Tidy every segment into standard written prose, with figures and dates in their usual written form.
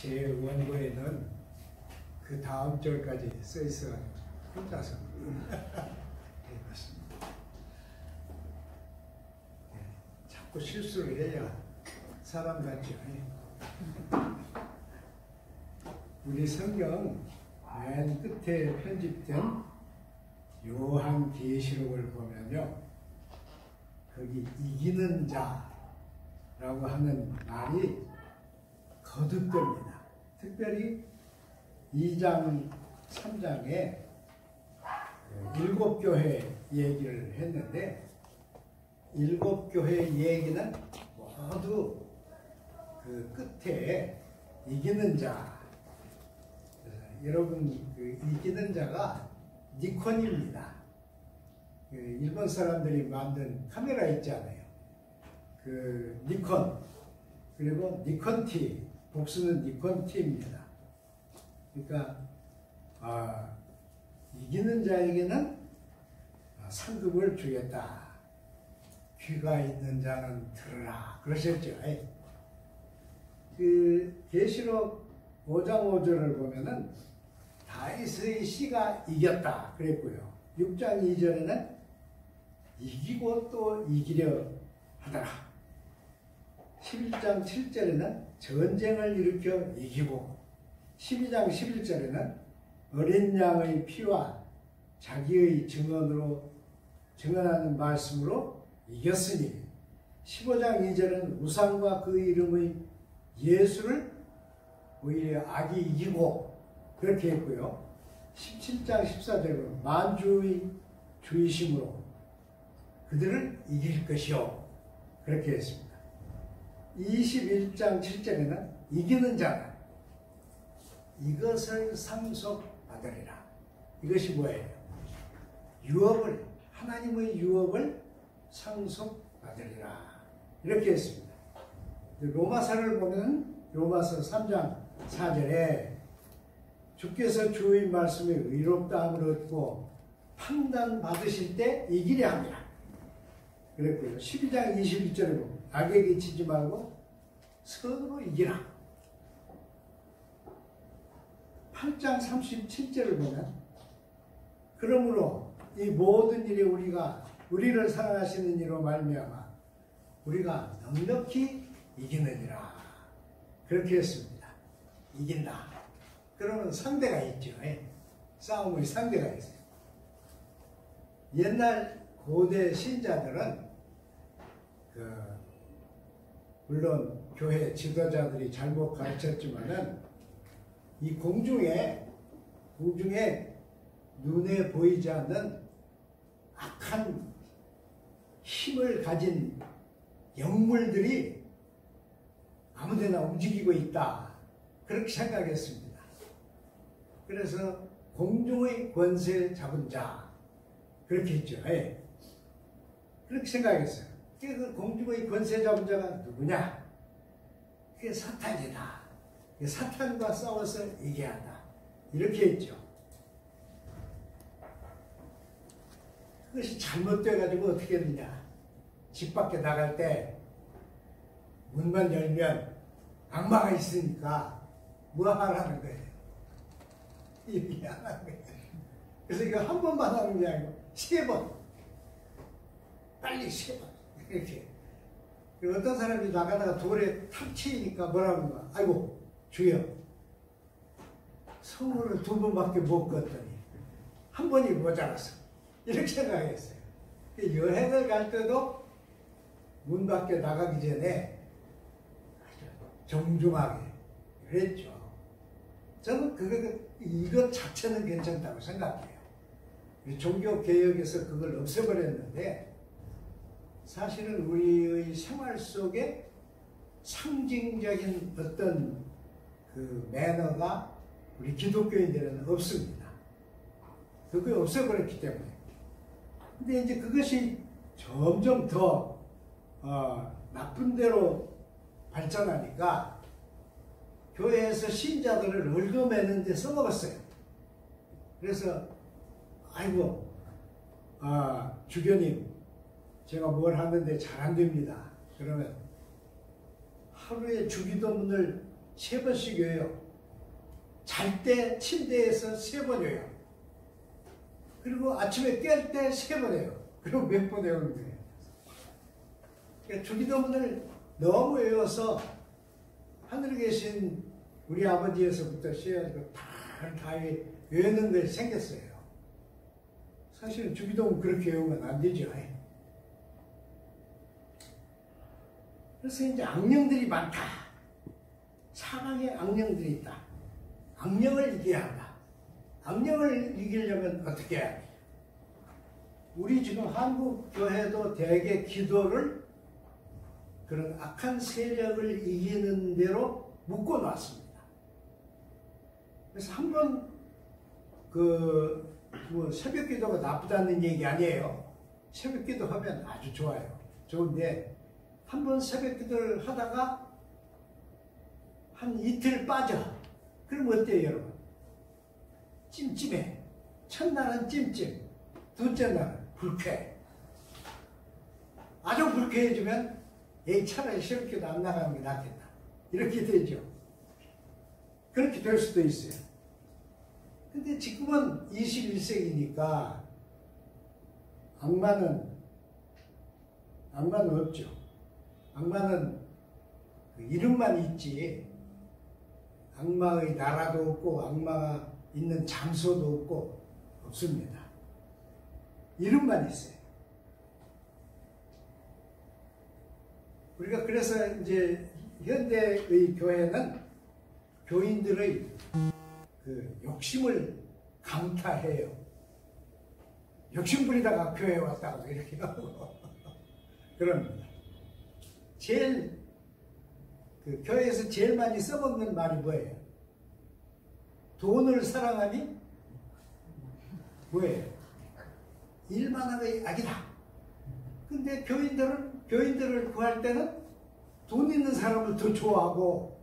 제 원고에는 그 다음 절까지 써 있어가지고 혼자서 해봤습니다. 자꾸 실수를 해야 사람 같지 않아요. 우리 성경 맨 끝에 편집된 요한계시록을 보면요, 거기 이기는 자라고 하는 말이 거듭됩니다. 특별히 2장, 3장에 7교회 얘기를 했는데, 7교회 얘기는 모두 그 끝에 이기는 자, 여러분 그 이기는 자가 니콘입니다. 그 일본 사람들이 만든 카메라 있잖아요. 그 니콘, 그리고 니콘티, 복수는 니콘티입니다. 그러니까 이기는 자에게는 상급을 주겠다. 귀가 있는 자는 들으라 그러셨죠. 그 계시록 5장 5절을 보면은 다윗의 씨가 이겼다 그랬고요. 6장 2절에는 이기고 또 이기려 하더라. 11장 7절에는 전쟁을 일으켜 이기고, 12장 11절에는 어린 양의 피와 자기의 증언하는 말씀으로 이겼으니, 15장 2절은 우상과 그 이름의 예수를 오히려 악이 이기고 그렇게 했고요. 17장 14절은 만주의 주이심으로 그들을 이길 것이요 그렇게 했습니다. 21장 7절에는 이기는 자는 이것을 상속받으리라. 이것이 뭐예요? 유업을, 하나님의 유업을 상속받으리라 이렇게 했습니다. 로마서를 보면 로마서 3장 4절에 주께서 주의 말씀에 의롭다함을 얻고 판단 받으실 때 이기려 합니다. 그랬고요. 12장 21절에 보면 악에게 치지 말고 서로 이기라. 8장 37절을 보면 그러므로 이 모든 일에 우리를 사랑하시는 이로 말미암아 우리가 넉넉히 이기느니라 그렇게 했습니다. 이긴다. 그러면 상대가 있죠. 싸움의 상대가 있어요. 옛날 고대 신자들은 물론 교회 지도자들이 잘못 가르쳤지만은 이 공중에 눈에 보이지 않는 악한 힘을 가진 영물들이 아무데나 움직이고 있다. 그렇게 생각했습니다. 그래서 공중의 권세 잡은 자 그렇게 했죠. 그렇게 생각했어요. 그 공중의 권세 잡은 자가 누구냐? 그게 사탄이다. 사탄과 싸워서 이겨야 한다. 이렇게 했죠. 그것이 잘못돼가지고 어떻게 했느냐? 집 밖에 나갈 때 문만 열면 악마가 있으니까 뭐 하라는 거예요? 이렇게 하라는 거예요. 그래서 이거 한 번만 하는 게 아니고 3번. 빨리 3번. 이렇게. 그리고 어떤 사람이 나가다가 돌에 탁 치니까 뭐라고 하는 거야? 아이고, 주여. 성문을 2번밖에 못 걷더니 한 번이 모자랐어. 이렇게 생각했어요. 여행을 갈 때도 문 밖에 나가기 전에 정중하게 그랬죠. 저는 이것 자체는 괜찮다고 생각해요. 종교개혁에서 그걸 없애버렸는데 사실은 우리의 생활 속에 상징적인 어떤 그 매너가 우리 기독교인들은 없습니다. 그게 없애버렸기 때문에. 근데 이제 그것이 점점 더 나쁜 대로 발전하니까 교회에서 신자들을 얽어매는 데 써먹었어요. 그래서 아이고 주교님 제가 뭘 하는데 잘 안 됩니다. 그러면 하루에 주기도문을 3번씩 외워요. 잘 때 침대에서 3번 외워요. 그리고 아침에 깰 때 3번 해요. 그리고 몇 번 외우는 거예요. 그러니까 주기도문을 너무 외워서 하늘에 계신 우리 아버지에서부터 시작해서 다 외우는 것이 생겼어요. 사실은 주기도문 그렇게 외우면 안 되죠. 그래서 이제 악령들이 많다. 사방에 악령들이 있다. 악령을 이겨야 한다. 악령을 이기려면 어떻게 해야 돼? 우리 지금 한국 교회도 대개 기도를 그런 악한 세력을 이기는 대로 묶어놨습니다. 그래서 한번 뭐 새벽 기도가 나쁘다는 얘기 아니에요. 새벽 기도 하면 아주 좋아요. 좋은데 한번 새벽 기도를 하다가 한 이틀 빠져. 그럼 어때요, 여러분? 찜찜해. 첫날은 찜찜, 둘째 날은 불쾌. 아주 불쾌해지면 에이, 차라리 새벽 기도 안 나가는 게 낫겠다. 이렇게 되죠. 그렇게 될 수도 있어요. 근데 지금은 21세기니까 악마는 없죠. 악마는 그 이름만 있지 악마의 나라도 없고 악마가 있는 장소도 없고 없습니다. 이름만 있어요. 우리가 그래서 이제 현대의 교회는 교인들의 그 욕심을 강타해요. 욕심 부리다가 교회에 왔다고 이렇게 하고 그럽니다. 제일 그 교회에서 제일 많이 써먹는 말이 뭐예요? 돈을 사랑하니 뭐예요? 일만하의 악이다. 근데 교인들을 구할 때는 돈 있는 사람을 더 좋아하고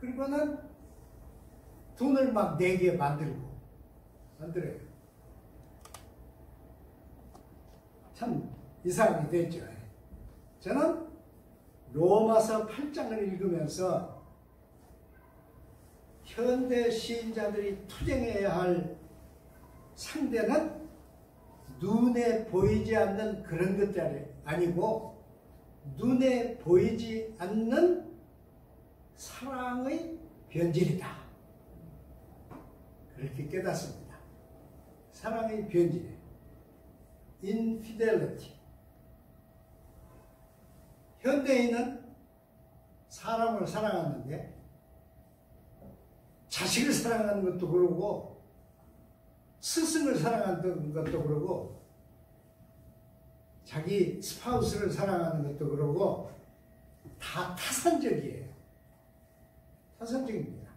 그리고는 돈을 막 내게 만들어요. 참 이상하게 됐죠. 저는 로마서 8장을 읽으면서 현대 시인자들이 투쟁해야 할 상대는 눈에 보이지 않는 그런 것들이 아니고 눈에 보이지 않는 사랑의 변질이다. 그렇게 깨닫습니다. 사랑의 변질, infidelity. 현대인은 사람을 사랑하는데 자식을 사랑하는 것도 그러고 스승을 사랑하는 것도 그러고 자기 스파우스를 사랑하는 것도 그러고 다 타산적이에요. 타산적입니다.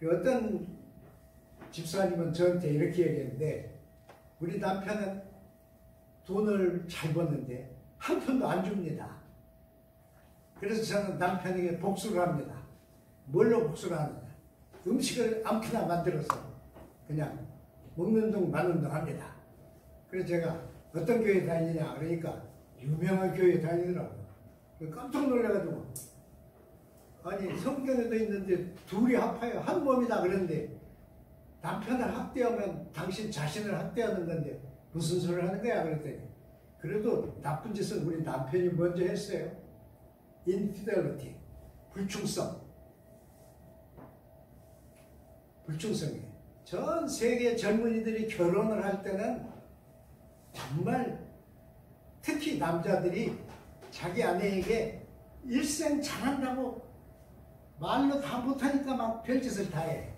어떤 집사님은 저한테 이렇게 얘기했는데 우리 남편은 돈을 잘 버는데 한 푼도 안 줍니다. 그래서 저는 남편에게 복수를 합니다. 뭘로 복수를 하느냐? 음식을 아무렇게나 만들어서 그냥 먹는 둥 마는 둥 합니다. 그래서 제가 어떤 교회 다니냐 그러니까 유명한 교회 다니더라고요. 깜짝 놀라가지고 아니 성경에도 있는데 둘이 합하여 한 몸이다 그랬는데 남편을 학대하면 당신 자신을 학대하는 건데 무슨 소리를 하는 거야 그랬더니 그래도 나쁜 짓은 우리 남편이 먼저 했어요. 인피델리티, 불충성이에요. 전 세계 젊은이들이 결혼을 할 때는 정말 특히 남자들이 자기 아내에게 일생 잘한다고 말로 다 못하니까 막 별짓을 다 해.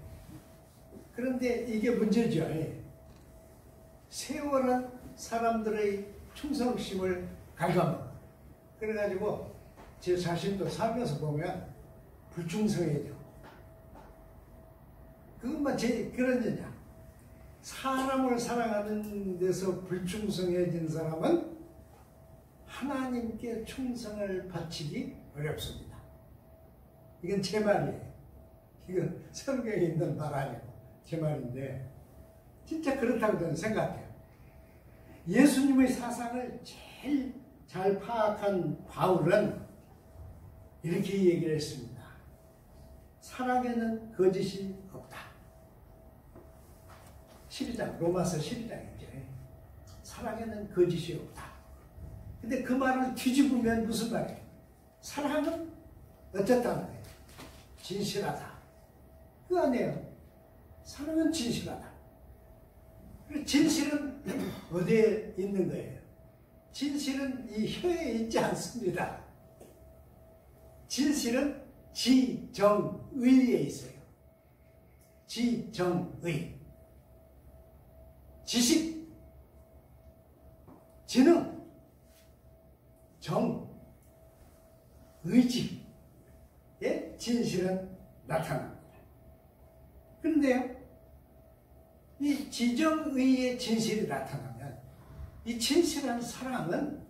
그런데 이게 문제죠. 세월은 사람들의 충성심을 갉아먹어. 그래가지고 제 자신도 살면서 보면 불충성해져. 그것만 그런 얘기야. 사람을 사랑하는 데서 불충성해진 사람은 하나님께 충성을 바치기 어렵습니다. 이건 제 말이에요. 이건 성경에 있는 말 아니고 제 말인데 진짜 그렇다고 저는 생각해요. 예수님의 사상을 제일 잘 파악한 바울은 이렇게 얘기를 했습니다. 사랑에는 거짓이 없다. 12장, 로마서 12장이죠. 사랑에는 거짓이 없다. 근데 그 말을 뒤집으면 무슨 말이에요? 사랑은 어쨌다는 거예요? 진실하다. 그거 아니에요. 사랑은 진실하다. 진실은 어디에 있는 거예요? 진실은 이 혀에 있지 않습니다. 진실은 지정의에 있어요. 지정의. 지식, 지능, 정, 의지에 진실은 나타납니다. 그런데요, 이 지정의의 진실이 나타나면 이 진실한 사랑은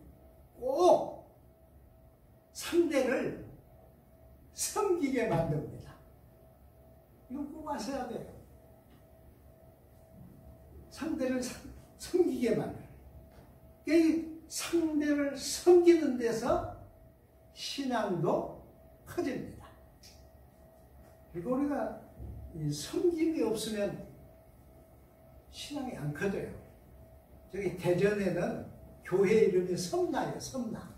꼭 상대를 섬기게 만듭니다. 이거 꼭 아셔야 돼요. 상대를 섬기게 만들어요. 이 상대를 섬기는 데서 신앙도 커집니다. 그리고 우리가 이 섬김이 없으면 신앙이 안 커져요. 저기 대전에는 교회 이름이 섬나예요. 섬나.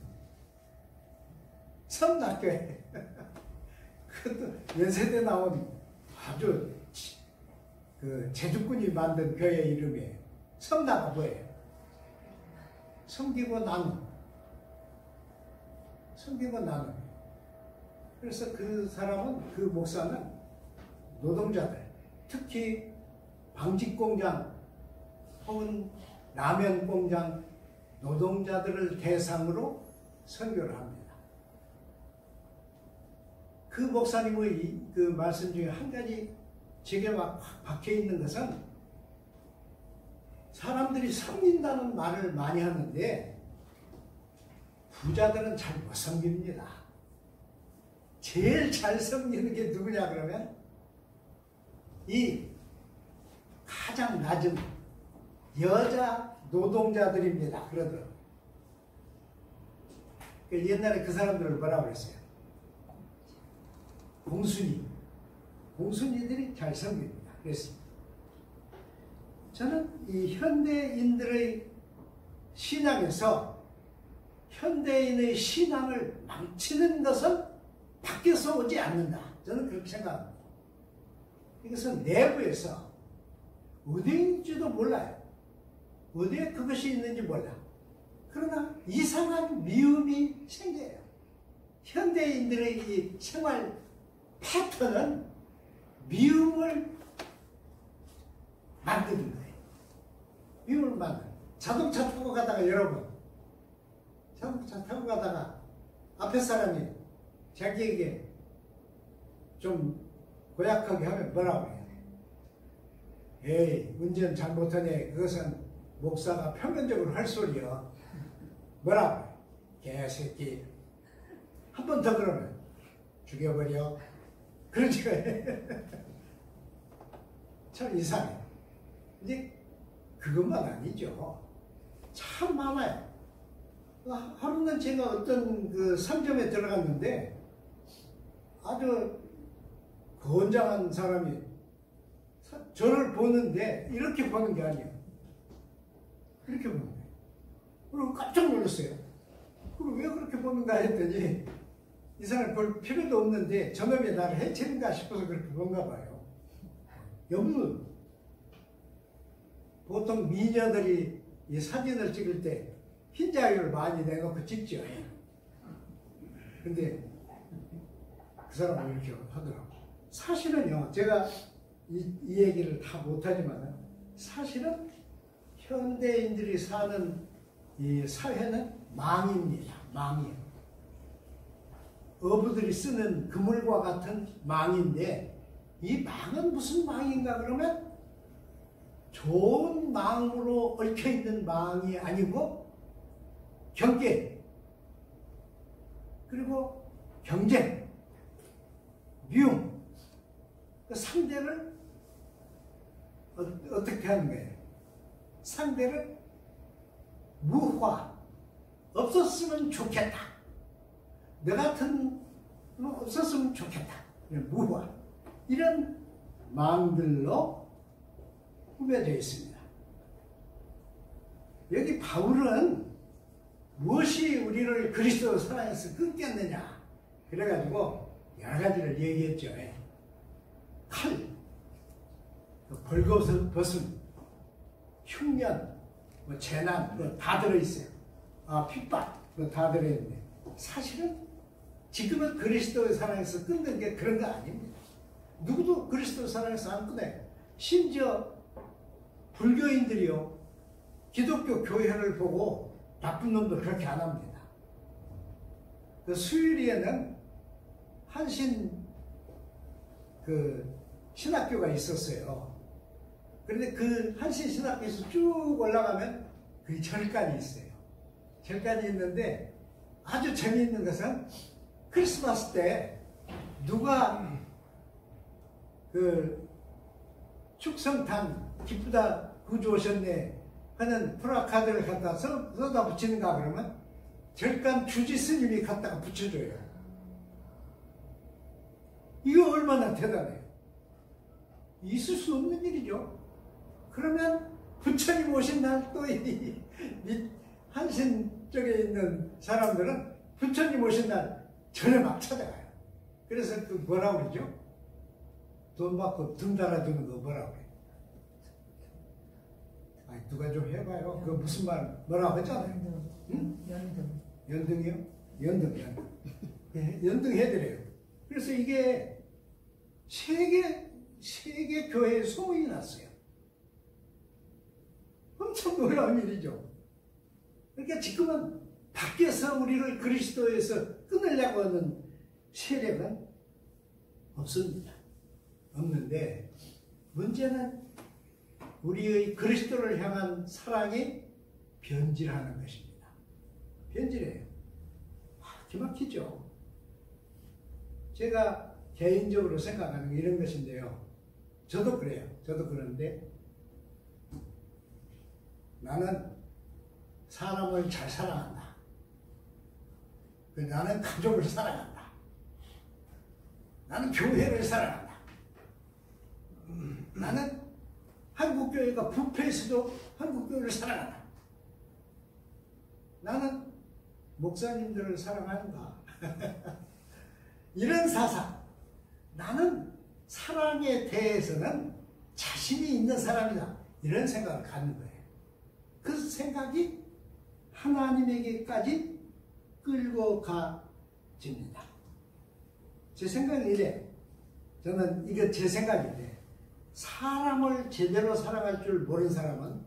섬나교회. 그것도 연세대 나온 아주 그 제주꾼이 만든 교회 이름이에요. 섬나가 뭐예요? 섬기고 나눔. 섬기고 나눔. 그래서 그 사람은, 그 목사는 노동자들, 특히 방직공장 혹은 라면공장 노동자들을 대상으로 선교를 합니다. 그 목사님의 그 말씀 중에 한 가지 제게 막 박혀 있는 것은, 사람들이 섬긴다는 말을 많이 하는데 부자들은 잘 못 섬깁니다. 제일 잘 섬기는 게 누구냐 그러면 이 가장 낮은 여자 노동자들입니다. 그러더라고요. 옛날에 그 사람들을 뭐라고 그랬어요? 공순이. 공순이들이 잘 섬깁니다. 그랬습니다. 저는 이 현대인들의 신앙에서 현대인의 신앙을 망치는 것은 밖에서 오지 않는다. 저는 그렇게 생각합니다. 이것은 내부에서 어디인지도 몰라요. 어디에 그것이 있는지 몰라. 그러나 이상한 미움이 생겨요. 현대인들의 이 생활 패턴은 미움을 만드는 거예요. 미움을 만드는. 자동차 타고 가다가 여러분, 자동차 타고 가다가 앞에 사람이 자기에게 좀 고약하게 하면 뭐라고 해요? 에이, 운전 잘못하네. 그것은 목사가 평면적으로 할 소리야. 뭐라고 해요? 개새끼. 한 번 더 그러면 죽여버려. 그러지. 참 이상해요. 근데 그것만 아니죠. 참 많아요. 하루는 제가 어떤 그 상점에 들어갔는데 아주 건장한 사람이 저를 보는데 이렇게 보는 게 아니에요. 이렇게 보는 거예요. 그리고 깜짝 놀랐어요. 그리고 왜 그렇게 보는가 했더니 이 사람이 볼 필요도 없는데 저놈이 나를 해치는가 싶어서 그렇게 본가 봐요. 여러분, 보통 미녀들이 이 사진을 찍을 때 흰자위를 많이 내놓고 찍죠. 근데 그 사람은 이렇게 하더라고요. 사실은요, 제가 이 얘기를 다 못하지만 사실은 현대인들이 사는 이 사회는 망입니다. 망이에요. 어부들이 쓰는 그물과 같은 망인데 이 망은 무슨 망인가 그러면 좋은 망으로 얽혀있는 망이 아니고 경계, 그리고 경쟁, 미움, 그 상대를 어떻게 하는 거예요? 상대를 무화, 없었으면 좋겠다. 너 같은 너 없었으면 좋겠다. 무화. 이런 마음들로 꾸며져 있습니다. 여기 바울은 무엇이 우리를 그리스도 사랑해서 끊겠느냐 그래가지고 여러 가지를 얘기했죠. 칼, 벌거벗음, 흉년, 재난 다 들어있어요. 핍박 다 들어있는데 사실은 지금은 그리스도의 사랑에서 끊는 게 그런 거 아닙니다. 누구도 그리스도 사랑에서 안 끊어요. 심지어 불교인들이요 기독교 교회를 보고 나쁜 놈도 그렇게 안 합니다. 그 수유리에는 한신 신학교가 있었어요. 그런데 그 한신 신학교에서 쭉 올라가면 그 절간이 있어요. 절간이 있는데 아주 재미있는 것은 크리스마스 때 누가 축성탄 기쁘다 구주 오셨네 하는 프라카드를 갖다 써다 붙이는가 그러면 절간 주지 스님이 갖다가 붙여줘요. 이거 얼마나 대단해요. 있을 수 없는 일이죠. 그러면 부처님 오신 날 또 이 한신 쪽에 있는 사람들은 부처님 오신 날 전에 막 찾아가요. 그래서 또 뭐라고 그러죠? 돈 받고 등 달아주는 거 뭐라고 그래요? 아니, 누가 좀 해봐요. 그 무슨 말 뭐라고 하잖아요. 응? 연등. 연등이요? 연등. 연등 해드려요. 그래서 이게 세계 교회에 소문이 났어요. 엄청 놀라운 일이죠. 그러니까 지금은 밖에서 우리를 그리스도에서 끊으려고 하는 세력은 없습니다. 없는데 문제는 우리의 그리스도를 향한 사랑이 변질하는 것입니다. 변질해요. 기막히죠. 제가 개인적으로 생각하는 게 이런 것인데요. 저도 그래요. 저도 그런데 나는 사람을 잘 사랑한다. 나는 가족을 사랑한다. 나는 교회를 사랑한다. 나는 한국교회가 부패해서도 한국교회를 사랑한다. 나는 목사님들을 사랑한다. 이런 사상. 나는 사랑에 대해서는 자신이 있는 사람이다. 이런 생각을 갖는 거예요. 그 생각이 하나님에게까지 끌고 가집니다. 제 생각은 이래. 저는 이게 제 생각인데 사람을 제대로 사랑할 줄 모르는 사람은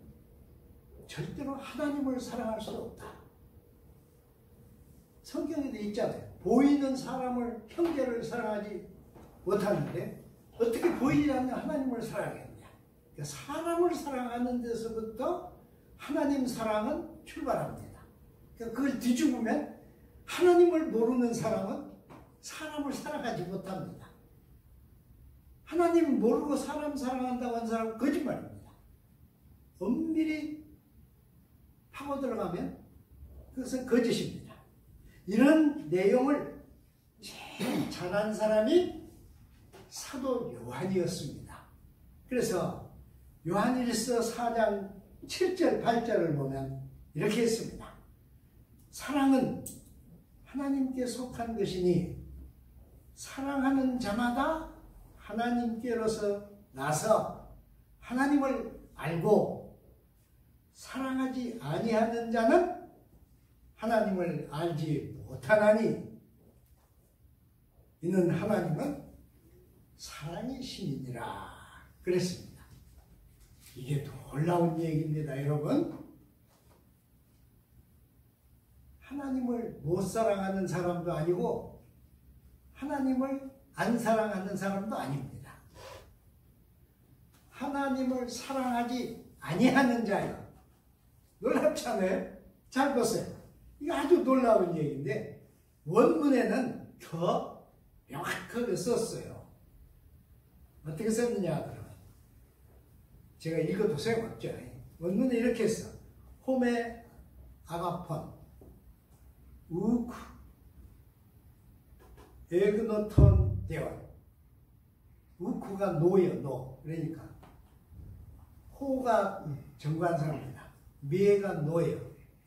절대로 하나님을 사랑할 수 없다. 성경에도 있잖아요. 보이는 사람을 형제를 사랑하지 못하는데 어떻게 보이지 않는 하나님을 사랑하겠냐. 그러니까 사람을 사랑하는 데서부터 하나님 사랑은 출발합니다. 그러니까 그걸 뒤집으면 하나님을 모르는 사람은 사람을 사랑하지 못합니다. 하나님 모르고 사람 사랑한다고 하는 사람은 거짓말입니다. 엄밀히 파고 들어가면 그것은 거짓입니다. 이런 내용을 제일 잘한 사람이 사도 요한이었습니다. 그래서 요한일서 4장 7절 8절을 보면 이렇게 했습니다. 사랑은 하나님께 속한 것이니 사랑하는 자마다 하나님께로서 나서 하나님을 알고 사랑하지 아니하는 자는 하나님을 알지 못하나니 이는 하나님은 사랑이시니라 그랬습니다. 이게 놀라운 얘기입니다, 여러분. 하나님을 못 사랑하는 사람도 아니고 하나님을 안 사랑하는 사람도 아닙니다. 하나님을 사랑하지 아니하는 자요. 놀랍잖아요. 잘 보세요. 이거 아주 놀라운 얘기인데 원문에는 더 명확하게 썼어요. 어떻게 썼느냐 그러면 제가 읽어도 소용없죠. 원문에 이렇게 했어. 홈에 아가폰 우크 에그노톤 대원 우쿠가 노예요, 노. 그러니까 호가 정관사입니다. 매가 노예요.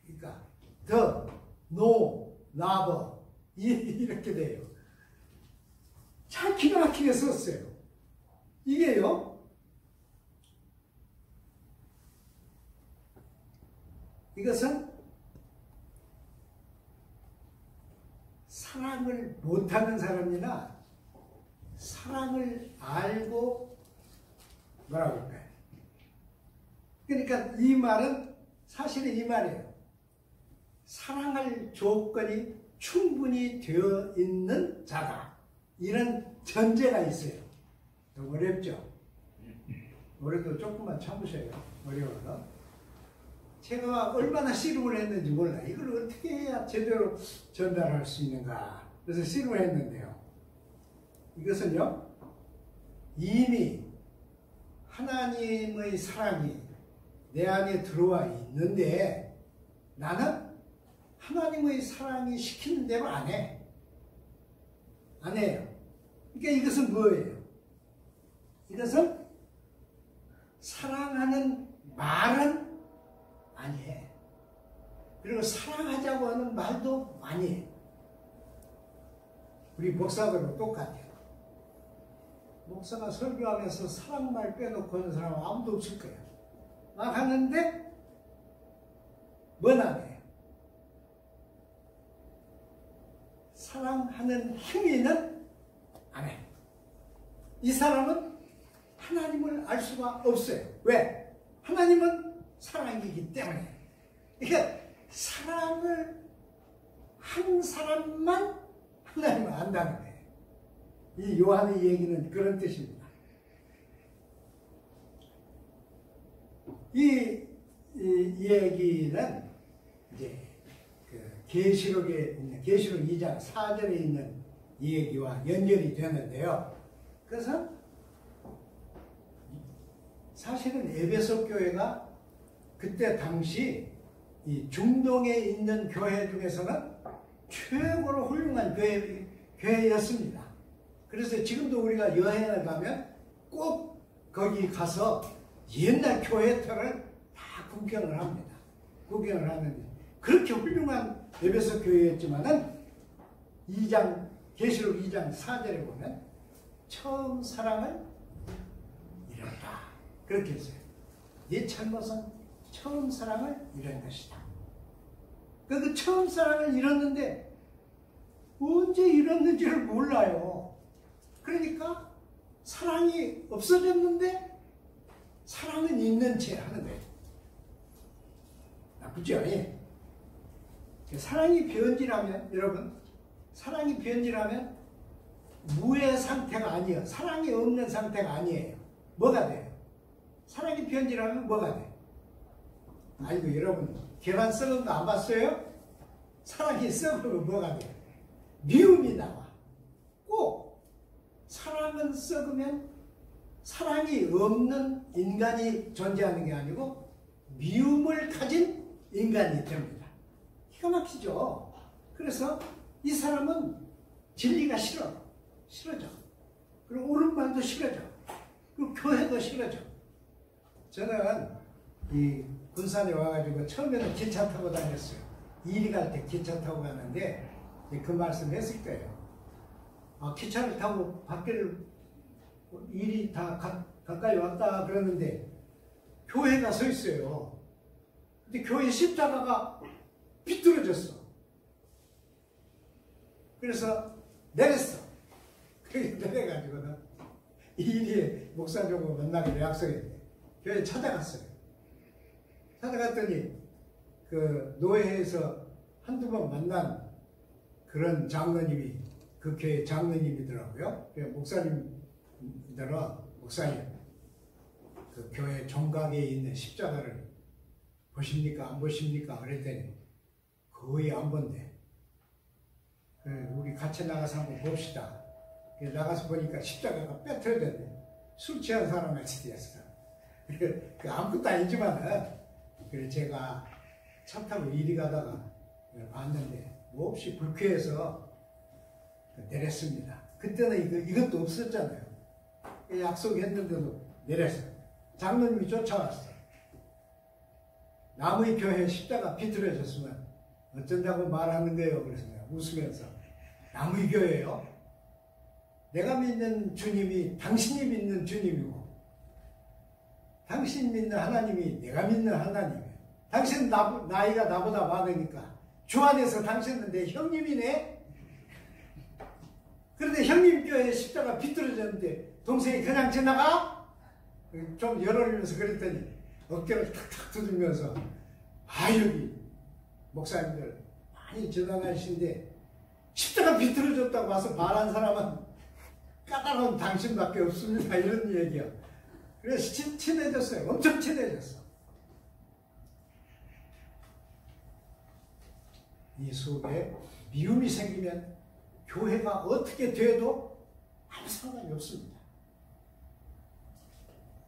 그러니까 더, 노, 라버 이렇게 돼요. 참 기가 막히게 썼어요. 이게요. 이것은 사랑을 못하는 사람이나 사랑을 알고 뭐라고 할까요? 그러니까 이 말은 사실은 이 말이에요. 사랑할 조건이 충분히 되어 있는 자다. 이런 전제가 있어요. 너무 어렵죠? 올해도 조금만 참으셔요. 어려워서. 제가 얼마나 씨름을 했는지 몰라. 이걸 어떻게 해야 제대로 전달할 수 있는가. 그래서 씨름을 했는데요. 이것은요, 이미 하나님의 사랑이 내 안에 들어와 있는데 나는 하나님의 사랑이 시키는 대로 안 해. 안 해요. 그러니까 이것은 뭐예요? 이것은 사랑하는 말은 많이 해. 그리고 사랑하자고 하는 말도 많이 해. 우리 목사들은 똑같아요. 목사가 설교하면서 사랑말 빼놓고 하는 사람은 아무도 없을 거야. 막 하는데 뭔 안 해요? 사랑하는 행위는 안 해. 이 사람은 하나님을 알 수가 없어요. 왜? 하나님은 사랑이기 때문에. 그러니까 사랑을 한 사람만 하나님을 안다는 거예요. 이 요한의 얘기는 그런 뜻입니다. 이 얘기는 이제 계시록에 있는 계시록 2장 4절에 있는 이 얘기와 연결이 되는데요. 그래서 사실은 에베소 교회가 그때 당시 이 중동에 있는 교회 중에서는 최고로 훌륭한 교회였습니다. 그래서 지금도 우리가 여행을 가면 꼭 거기 가서 옛날 교회터를 다 구경을 합니다. 구경을 하는데 그렇게 훌륭한 에베소 교회였지만은 계시록 2장 4절에 보면 처음 사랑을 잃었다. 그렇게 했어요. 네 잘못은 처음 사랑을 잃은 것이다. 그 처음 사랑을 잃었는데 언제 잃었는지를 몰라요. 그러니까 사랑이 없어졌는데 사랑은 있는 채 하는 거예요. 나쁘죠? 예. 사랑이 변질하면, 여러분, 사랑이 변질하면 무의 상태가 아니에요. 사랑이 없는 상태가 아니에요. 뭐가 돼요? 사랑이 변질하면 뭐가 돼요? 아이고, 여러분, 계란 썩은 거 안 봤어요? 사랑이 썩으면 뭐가 돼요? 미움이 나와. 꼭 사랑은 썩으면 사랑이 없는 인간이 존재하는 게 아니고 미움을 가진 인간이 됩니다. 기가 막히죠. 그래서 이 사람은 진리가 싫어져. 그리고 옳은 말도 싫어져. 그리고 교회도 싫어져. 저는 이 군산에 와가지고 처음에는 기차 타고 다녔어요. 이리 갈 때 기차 타고 가는데 그 말씀 했을 거예요. 기차를 타고 밖에를 일이 다 가까이 왔다 그러는데 교회가 서 있어요. 근데 교회 십자가가 비뚤어졌어. 그래서 내렸어. 내려가지고는 이일이에 목사님하고 만나기로 약속했는데 교회 찾아갔어요. 찾아갔더니 그 노회에서 한두 번 만난 그런 장로님이 그 교회 장로님이더라고요. 목사님 그 교회 종각에 있는 십자가를 보십니까? 안 보십니까? 그랬더니 거의 안 본대. 우리 같이 나가서 한번 봅시다. 나가서 보니까 십자가가 빼트려졌네. 술 취한 사람 같이 되었어. 그 아무것도 아니지만은 그래서 제가 차 타고 이리 가다가 봤는데 몹시 불쾌해서 내렸습니다. 그때는 이것도 없었잖아요. 약속했는데도 내렸어요. 장로님이 쫓아왔어. 남의 교회 십자가 비틀어졌으면 어쩐다고 말하는 거예요. 그래서 내가 웃으면서 남의 교회요? 내가 믿는 주님이 당신이 믿는 주님이고 당신 믿는 하나님이 내가 믿는 하나님이에요. 당신은 나이가 나보다 많으니까 주 안에서 당신은 내 형님이네. 그런데 형님 교회에 십자가 비틀어졌는데 동생이 그냥 지나가? 좀 열어리면서 그랬더니 어깨를 탁탁 두들면서 여기 목사님들 많이 전환하시는데 십자가 비틀어졌다고 와서 말한 사람은 까다로운 당신밖에 없습니다. 이런 얘기야. 그래서 친해졌어요. 엄청 친해졌어. 이 속에 미움이 생기면 교회가 어떻게 돼도 아무 상관이 없습니다.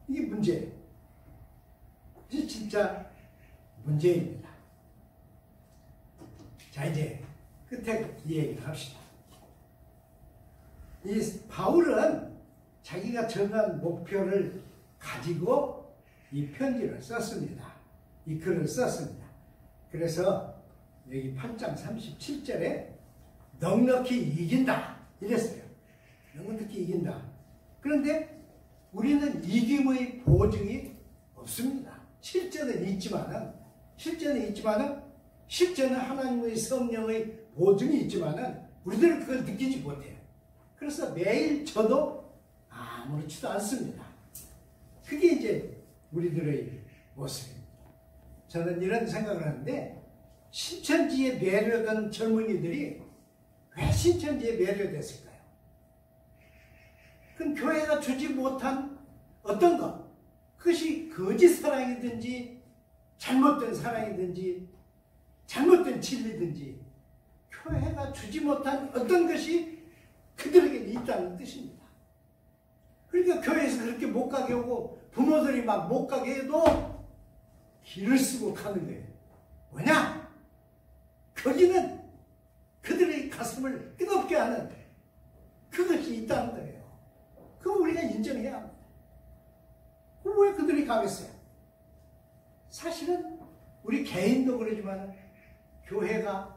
이게 문제예요. 이게 진짜 문제입니다. 자, 이제 끝에 이 얘기를 합시다. 이 바울은 자기가 정한 목표를 가지고 이 편지를 썼습니다. 이 글을 썼습니다. 그래서 여기 8장 37절에 넉넉히 이긴다 이랬어요. 넉넉히 이긴다. 그런데 우리는 이김의 보증이 없습니다. 실제는 있지만은 실제는 하나님의 성령의 보증이 있지만은 우리들은 그걸 느끼지 못해요. 그래서 매일 저도 아무렇지도 않습니다. 그게 이제 우리들의 모습입니다. 저는 이런 생각을 하는데 신천지에 매료된 젊은이들이 왜 신천지에 매료됐을까요? 그건 교회가 주지 못한 어떤 것, 그것이 거짓 사랑이든지 잘못된 사랑이든지 잘못된 진리든지 교회가 주지 못한 어떤 것이 그들에게 있다는 뜻입니다. 그러니까 교회에서 그렇게 못 가게 하고 부모들이 막 못 가게 해도 길을 쓰고 가는 거예요. 뭐냐? 거기는 그들의 가슴을 뜨겁게 하는 그것이 있다는 거예요. 그거 우리가 인정해야 합니다. 그럼 왜 그들이 가겠어요? 사실은 우리 개인도 그러지만 교회가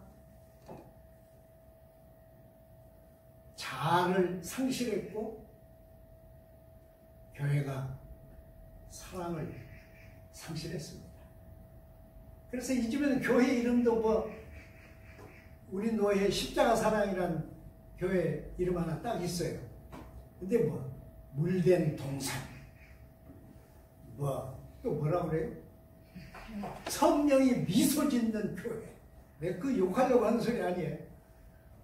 자아를 상실했고 교회가 사랑을 상실했습니다. 그래서 이쯤에는 교회 이름도 우리 노예 십자가 사랑이라는 교회 이름 하나 딱 있어요. 근데 물된 동산 또 뭐라 그래요? 성령이 미소 짓는 교회. 내가 그 욕하려고 하는 소리 아니에요.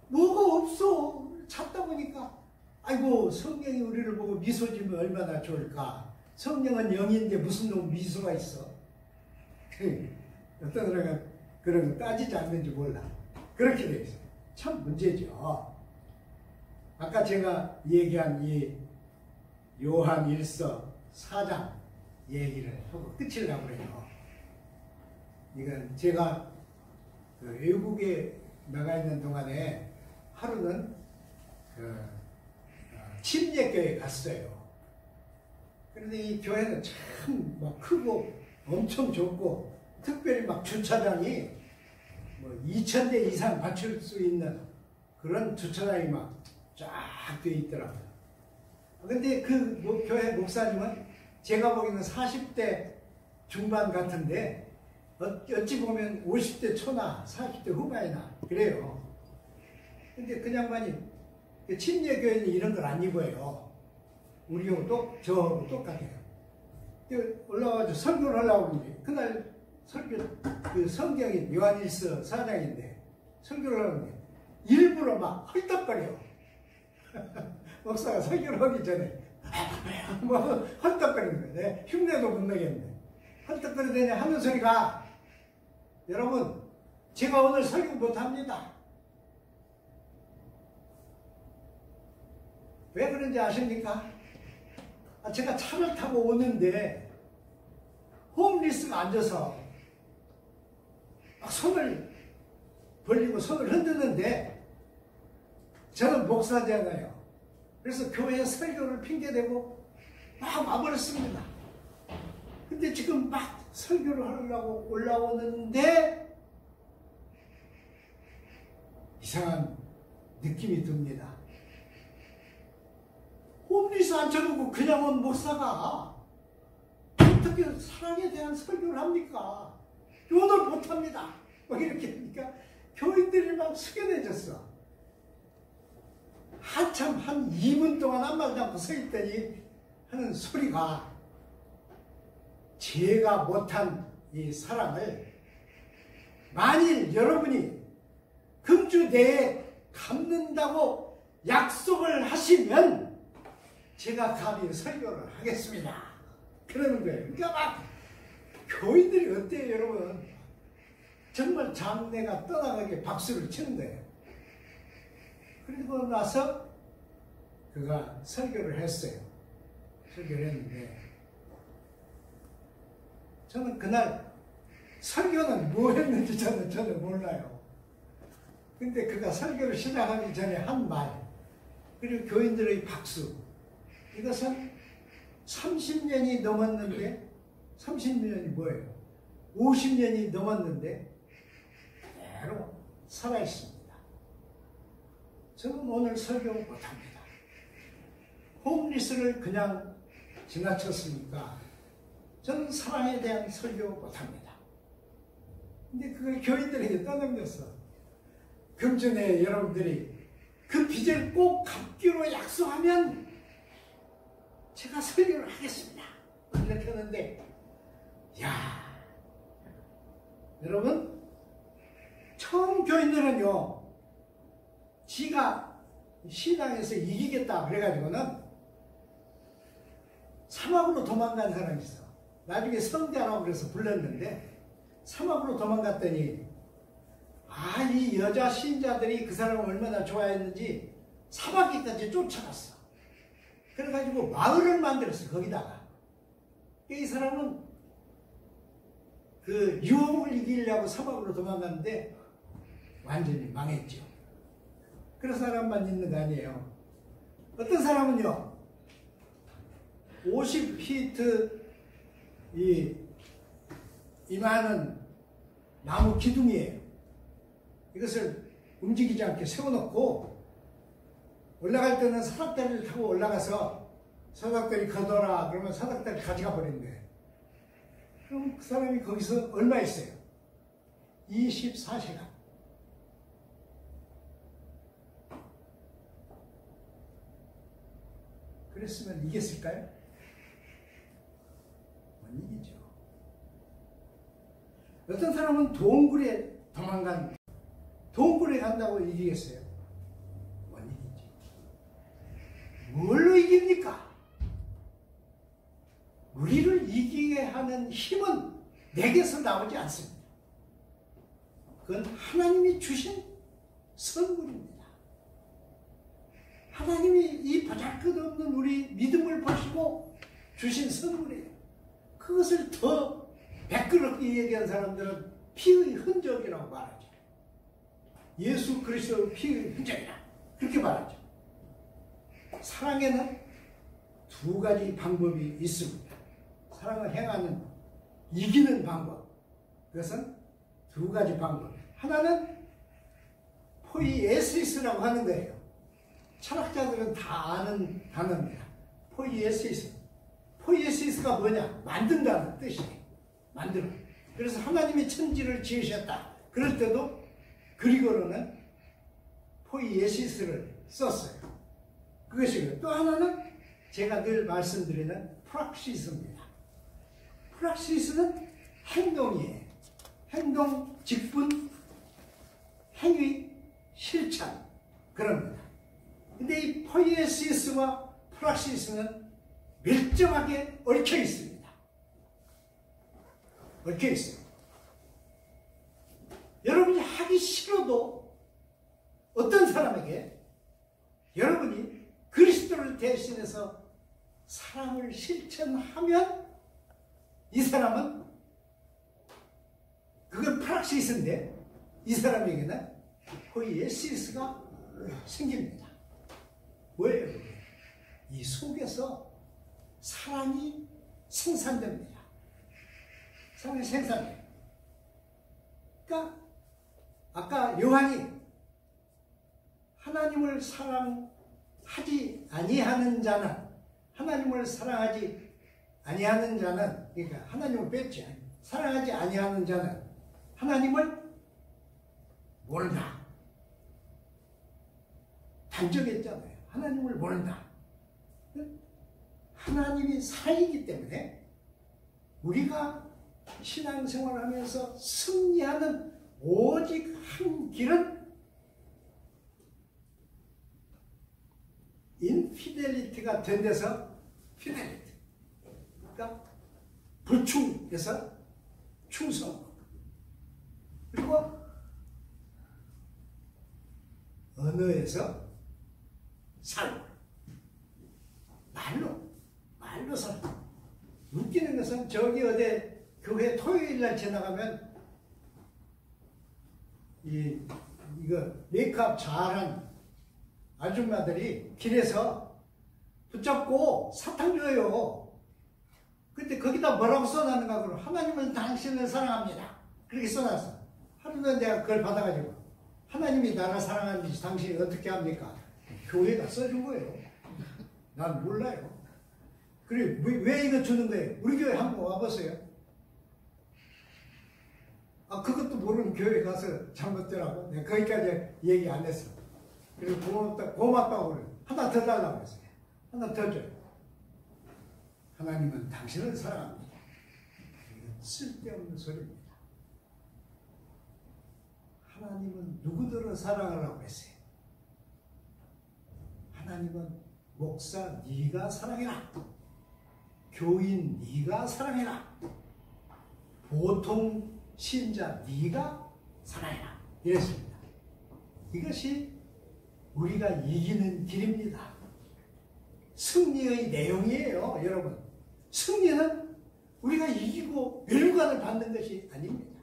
뭐가 없어. 찾다 보니까 아이고 성령이 우리를 보고 미소 지으면 얼마나 좋을까. 성령은 영인데 무슨 놈 미소가 있어. 어떤 사람은 그런 거 따지지 않는지 몰라. 그렇게 되어 있어요. 참 문제죠. 아까 제가 얘기한 이 요한 1서 4장 얘기를 하고 끝이려고 그래요. 이건 제가 그 외국에 나가 있는 동안에 하루는 침례교회 갔어요. 그런데 이 교회는 참 크고 엄청 좁고 특별히 주차장이 2,000대 이상 받칠 수 있는 그런 주차장이 쫙 되어 있더라고요. 근데 그 교회 목사님은 제가 보기에는 40대 중반 같은데 어찌 보면 50대 초나 40대 후반이나 그래요. 근데 그 양반이 침례교회는 이런 걸 안 입어요. 우리하고 저하고 똑같아요. 올라와서 설교를 하려고 하는데 그날 설교 그 성경이 요한일서 4장인데 설교를 하는데 일부러 헐떡거려. 목사가 설교를 하기 전에 헐떡거리는 거예요. 흉내도 못 내겠는데 헐떡거리더니 하는 소리가 여러분 제가 오늘 설교 못합니다. 왜 그런지 아십니까? 제가 차를 타고 오는데 홈리스가 앉아서 손을 벌리고 손을 흔드는데 저는 목사잖아요. 그래서 교회 설교를 핑계대고 막 와버렸습니다. 근데 지금 막 설교를 하려고 올라오는데 이상한 느낌이 듭니다. 홈리스 앉혀놓고 그냥 온 목사가 어떻게 사랑에 대한 설교를 합니까? 오늘 못합니다. 막 이렇게 하니까 교인들이 막 숙연해졌어. 한참 한 2분 동안 한 말도 않고 서 있더니 하는 소리가 제가 못한 이 사랑을 만일 여러분이 금주 내에 갚는다고 약속을 하시면 제가 감히 설교를 하겠습니다. 그러는 거예요. 그러니까 막 교인들이 어때요, 여러분? 정말 장내가 떠나가게 박수를 치는 거예요. 그리고 나서 그가 설교를 했어요. 설교를 했는데 저는 그날 설교는 뭐 했는지 저는 전혀 몰라요. 근데 그가 설교를 시작하기 전에 한 말, 그리고 교인들의 박수, 이것은 30년이 넘었는데, 30년이 뭐예요? 50년이 넘었는데 그대로 살아있습니다. 저는 오늘 설교 못합니다. 홈리스를 그냥 지나쳤으니까 저는 사랑에 대한 설교 못합니다. 근데 그걸 교인들에게 떠넘겼어. 금전에 여러분들이 그 빚을 꼭 갚기로 약속하면 제가 설교를 하겠습니다. 이렇게 하는데, 야, 여러분, 처음 교인들은요, 지가 신앙에서 이기겠다 그래가지고는 사막으로 도망간 사람이 있어. 나중에 성자라고 그래서 불렀는데 사막으로 도망갔더니 이 여자 신자들이 그 사람을 얼마나 좋아했는지 사막에까지 쫓아갔어. 그래가지고 마을을 만들었어. 거기다가 이 사람은 그 유혹을 이기려고 사막으로 도망갔는데 완전히 망했죠. 그런 사람만 있는 거 아니에요. 어떤 사람은요 50피트 이만한 나무 기둥이에요. 이것을 움직이지 않게 세워놓고 올라갈 때는 사닥다리를 타고 올라가서 사닥다리 걷어라 그러면 사닥다리 가져가 버리는 거예요. 그럼 그 사람이 거기서 얼마 있어요? 24시간. 그랬으면 이겼을까요? 못 이기죠. 어떤 사람은 동굴에 동굴에 간다고 이기겠어요? 못 이기지. 뭘로 이깁니까? 우리를 이기게 하는 힘은 내게서 나오지 않습니다. 그건 하나님이 주신 선물입니다. 하나님이 이 보잘것없는 우리 믿음을 보시고 주신 선물이에요. 그것을 더 매끄럽게 얘기한 사람들은 피의 흔적이라고 말하죠. 예수 그리스도의 피의 흔적이라 그렇게 말하죠. 사랑에는 두 가지 방법이 있습니다. 사랑을 행하는 이기는 방법, 그것은 두 가지 방법. 하나는 포이에시스라고 하는 거예요. 철학자들은 다 아는 단어입니다. 포이에시스. 포이에시스가 뭐냐? 만든다는 뜻이에요. 만들어. 그래서 하나님이 천지를 지으셨다. 그럴 때도 그리고로는 포이에시스를 썼어요. 그것이고요. 또 하나는 제가 늘 말씀드리는 프락시스입니다. 프락시스는 행동이에요. 행동, 직분, 행위, 실천 그럽니다. 근데 이 포이에시스와 프락시스는 밀접하게 얽혀 있습니다. 얽혀 있어요. 여러분이 하기 싫어도 어떤 사람에게 여러분이 그리스도를 대신해서 사랑을 실천하면 이 사람은 그건 프락시스인데 이 사람에게는 포이에시스가 생깁니다. 뭐예요? 이 속에서 사랑이 생산됩니다. 사랑이 생산돼요. 그러니까 아까 요한이 하나님을 사랑하지 아니하는 자는 하나님을 사랑하지 아니하는 자는 그러니까 하나님을 뺐지 사랑하지 아니하는 자는 하나님을 모른다. 단정했잖아요. 하나님을 모른다. 하나님이 사랑이기 때문에 우리가 신앙생활을 하면서 승리하는 오직 한 길은 인피델리티가 된 데서 피델리티. 그러니까 불충에서 충성. 그리고 언어에서 삶. 말로 삶. 웃기는 것은 저기 어디 교회 토요일날 지나가면 이거 메이크업 잘한 아줌마들이 길에서 붙잡고 사탕 줘요. 근데 거기다 뭐라고 써놨는가 그러면 하나님은 당신을 사랑합니다. 그렇게 써놨어. 하루는 내가 그걸 받아가지고 하나님이 나를 사랑하는지 당신이 어떻게 합니까? 교회가 써준 거예요. 난 몰라요. 그래 왜 이거 주는 거예요? 우리 교회 한번 와보세요. 아 그것도 모르는 교회 가서 잘못되라고 내가 거기까지 얘기 안 했어. 그리고 고맙다고 그래. 하나 더 달라고 했어요. 하나 더 줘요. 하나님은 당신을 사랑합니다. 이건 쓸데없는 소리입니다. 하나님은 누구들을 사랑하라고 했어요. 하나님은 목사 네가 사랑해라. 교인 네가 사랑해라. 보통 신자 네가 사랑해라. 이랬습니다. 이것이 우리가 이기는 길입니다. 승리의 내용이에요. 여러분. 승리는 우리가 이기고 멸관을 받는 것이 아닙니다.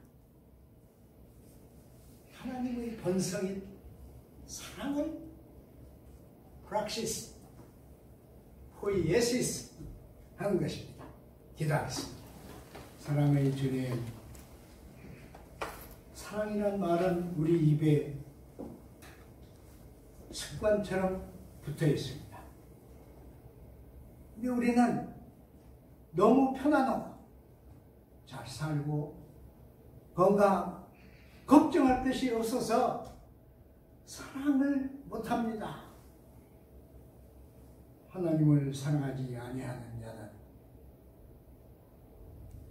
하나님의 본성인 사랑을 프락시스, 포이에시스 하는 것입니다. 기도하겠습니다. 사랑의 주님, 사랑이란 말은 우리 입에 습관처럼 붙어 있습니다. 근데 우리는 너무 편안하고 잘 살고 건강 걱정할 것이 없어서 사랑을 못합니다. 하나님을 사랑하지 아니하는 자는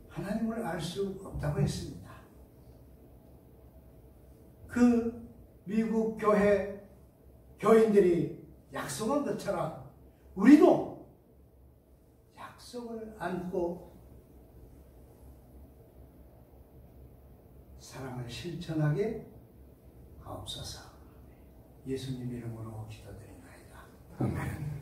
하나님을 알 수 없다고 했습니다. 그 미국 교회 교인들이 약속한 것처럼 우리도 약속을 안고 사랑을 실천하게 하옵소서. 예수님 이름으로 기도드립니다. 아멘.